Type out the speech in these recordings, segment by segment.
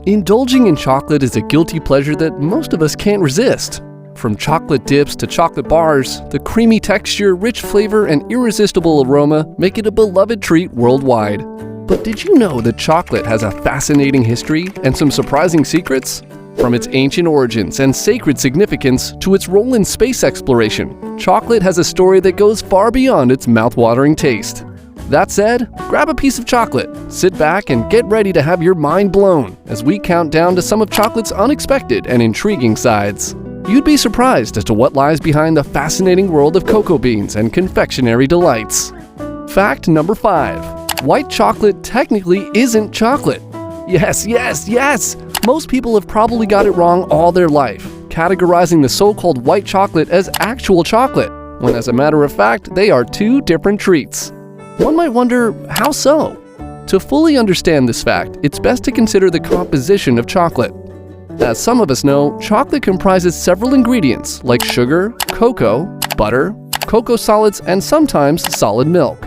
Indulging in chocolate is a guilty pleasure that most of us can't resist. From chocolate dips to chocolate bars, the creamy texture, rich flavor, and irresistible aroma make it a beloved treat worldwide. But did you know that chocolate has a fascinating history and some surprising secrets? From its ancient origins and sacred significance to its role in space exploration, chocolate has a story that goes far beyond its mouthwatering taste. That said, grab a piece of chocolate, sit back, and get ready to have your mind blown as we count down to some of chocolate's unexpected and intriguing sides. You'd be surprised as to what lies behind the fascinating world of cocoa beans and confectionery delights. Fact number 5. White chocolate technically isn't chocolate. Yes! Most people have probably got it wrong all their life, categorizing the so-called white chocolate as actual chocolate, when as a matter of fact, they are two different treats. One might wonder, how so? To fully understand this fact, it's best to consider the composition of chocolate. As some of us know, chocolate comprises several ingredients like sugar, cocoa, butter, cocoa solids, and sometimes solid milk.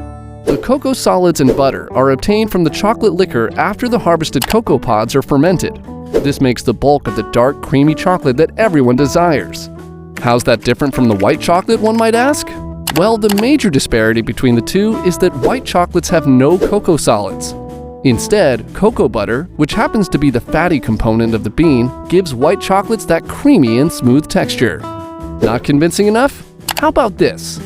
The cocoa solids and butter are obtained from the chocolate liquor after the harvested cocoa pods are fermented. This makes the bulk of the dark, creamy chocolate that everyone desires. How's that different from the white chocolate, one might ask? Well, the major disparity between the two is that white chocolates have no cocoa solids. Instead, cocoa butter, which happens to be the fatty component of the bean, gives white chocolates that creamy and smooth texture. Not convincing enough? How about this?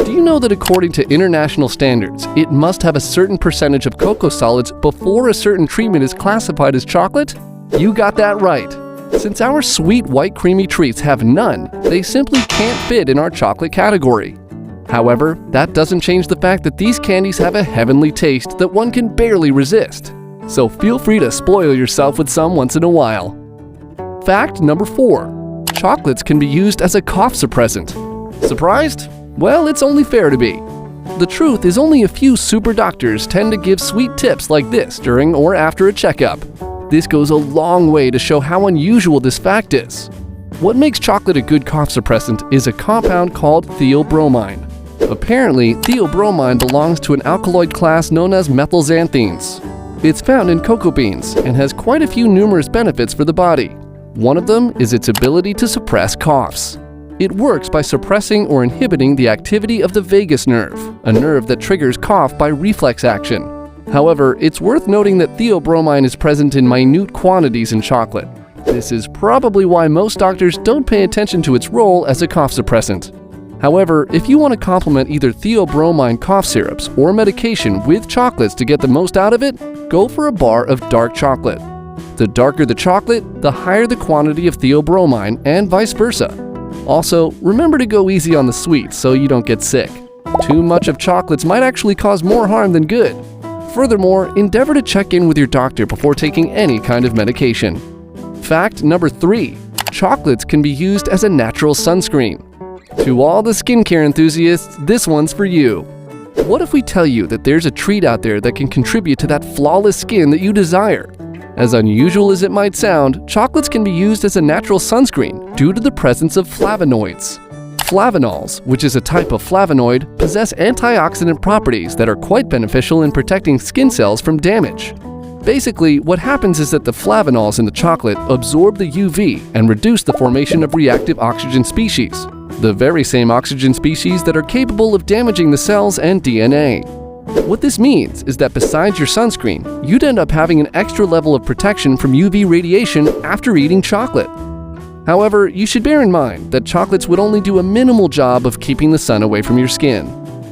Do you know that according to international standards, it must have a certain percentage of cocoa solids before a certain treatment is classified as chocolate? You got that right. Since our sweet white creamy treats have none, they simply can't fit in our chocolate category. However, that doesn't change the fact that these candies have a heavenly taste that one can barely resist. So feel free to spoil yourself with some once in a while. Fact number 4. Chocolates can be used as a cough suppressant. Surprised? Well, it's only fair to be. The truth is only a few super doctors tend to give sweet tips like this during or after a checkup. This goes a long way to show how unusual this fact is. What makes chocolate a good cough suppressant is a compound called theobromine. Apparently, theobromine belongs to an alkaloid class known as methylxanthines. It's found in cocoa beans and has quite a few numerous benefits for the body. One of them is its ability to suppress coughs. It works by suppressing or inhibiting the activity of the vagus nerve, a nerve that triggers cough by reflex action. However, it's worth noting that theobromine is present in minute quantities in chocolate. This is probably why most doctors don't pay attention to its role as a cough suppressant. However, if you want to complement either theobromine cough syrups or medication with chocolates to get the most out of it, go for a bar of dark chocolate. The darker the chocolate, the higher the quantity of theobromine, and vice versa. Also, remember to go easy on the sweets so you don't get sick. Too much of chocolates might actually cause more harm than good. Furthermore, endeavor to check in with your doctor before taking any kind of medication. Fact number 3. Chocolates can be used as a natural sunscreen. To all the skincare enthusiasts, this one's for you. What if we tell you that there's a treat out there that can contribute to that flawless skin that you desire? As unusual as it might sound, chocolates can be used as a natural sunscreen due to the presence of flavonoids. Flavanols, which is a type of flavonoid, possess antioxidant properties that are quite beneficial in protecting skin cells from damage. Basically, what happens is that the flavonols in the chocolate absorb the UV and reduce the formation of reactive oxygen species, the very same oxygen species that are capable of damaging the cells and DNA. What this means is that besides your sunscreen, you'd end up having an extra level of protection from UV radiation after eating chocolate. However, you should bear in mind that chocolates would only do a minimal job of keeping the sun away from your skin.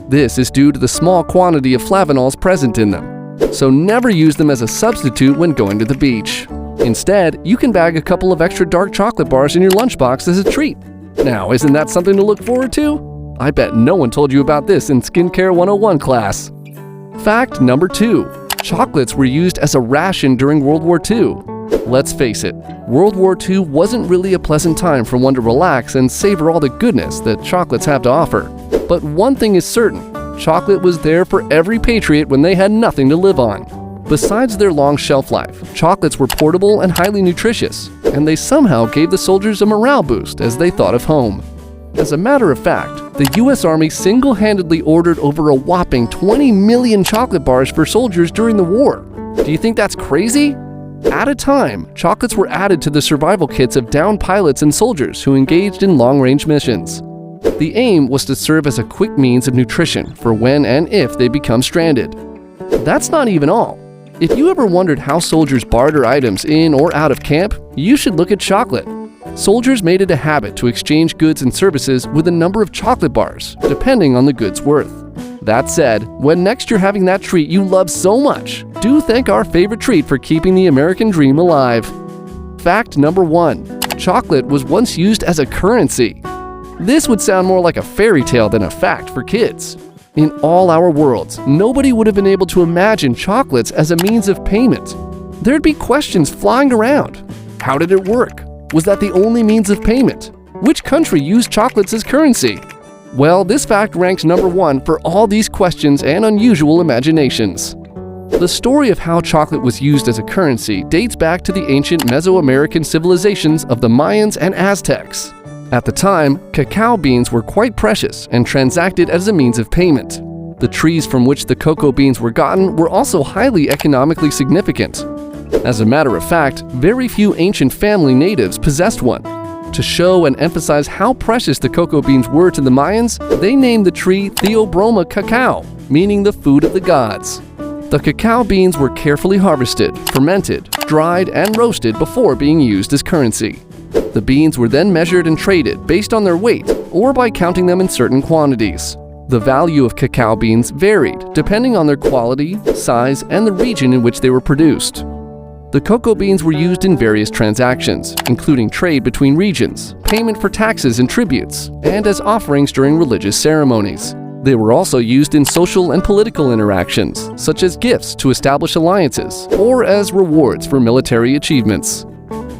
This is due to the small quantity of flavonols present in them. So never use them as a substitute when going to the beach. Instead, you can bag a couple of extra dark chocolate bars in your lunchbox as a treat. Now, isn't that something to look forward to? I bet no one told you about this in Skincare 101 class. Fact number 2. Chocolates were used as a ration during World War II. Let's face it, World War II wasn't really a pleasant time for one to relax and savor all the goodness that chocolates have to offer. But one thing is certain, chocolate was there for every patriot when they had nothing to live on. Besides their long shelf life, chocolates were portable and highly nutritious, and they somehow gave the soldiers a morale boost as they thought of home. As a matter of fact, the US Army single-handedly ordered over a whopping 20 million chocolate bars for soldiers during the war. Do you think that's crazy? At a time, chocolates were added to the survival kits of downed pilots and soldiers who engaged in long-range missions. The aim was to serve as a quick means of nutrition for when and if they become stranded. That's not even all. If you ever wondered how soldiers barter items in or out of camp, you should look at chocolate. Soldiers made it a habit to exchange goods and services with a number of chocolate bars, depending on the good's worth. That said, when next you're having that treat you love so much, do thank our favorite treat for keeping the American dream alive. Fact number 1. Chocolate was once used as a currency. This would sound more like a fairy tale than a fact for kids. In all our worlds, nobody would have been able to imagine chocolates as a means of payment. There'd be questions flying around. How did it work? Was that the only means of payment? Which country used chocolates as currency? Well, this fact ranks number 1 for all these questions and unusual imaginations. The story of how chocolate was used as a currency dates back to the ancient Mesoamerican civilizations of the Mayans and Aztecs. At the time, cacao beans were quite precious and transacted as a means of payment. The trees from which the cocoa beans were gotten were also highly economically significant. As a matter of fact, very few ancient family natives possessed one. To show and emphasize how precious the cocoa beans were to the Mayans, they named the tree Theobroma cacao, meaning the food of the gods. The cacao beans were carefully harvested, fermented, dried, and roasted before being used as currency. The beans were then measured and traded based on their weight or by counting them in certain quantities. The value of cacao beans varied depending on their quality, size, and the region in which they were produced. The cocoa beans were used in various transactions, including trade between regions, payment for taxes and tributes, and as offerings during religious ceremonies. They were also used in social and political interactions, such as gifts to establish alliances, or as rewards for military achievements.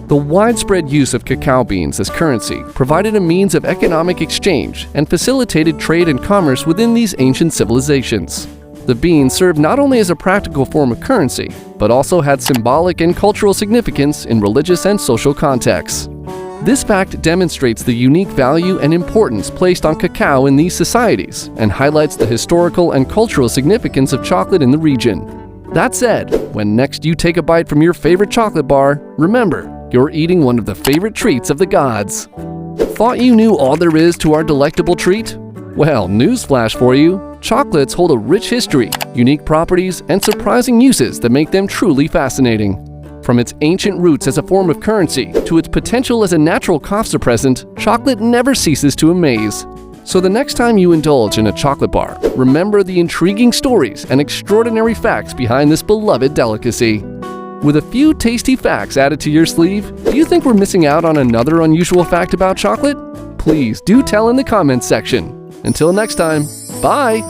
The widespread use of cacao beans as currency provided a means of economic exchange and facilitated trade and commerce within these ancient civilizations. The bean served not only as a practical form of currency, but also had symbolic and cultural significance in religious and social contexts. This fact demonstrates the unique value and importance placed on cacao in these societies and highlights the historical and cultural significance of chocolate in the region. That said, when next you take a bite from your favorite chocolate bar, remember, you're eating one of the favorite treats of the gods. Thought you knew all there is to our delectable treat? Well, newsflash for you. Chocolates hold a rich history, unique properties, and surprising uses that make them truly fascinating. From its ancient roots as a form of currency to its potential as a natural cough suppressant, chocolate never ceases to amaze. So the next time you indulge in a chocolate bar, remember the intriguing stories and extraordinary facts behind this beloved delicacy. With a few tasty facts added to your sleeve, do you think we're missing out on another unusual fact about chocolate? Please do tell in the comments section. Until next time, bye!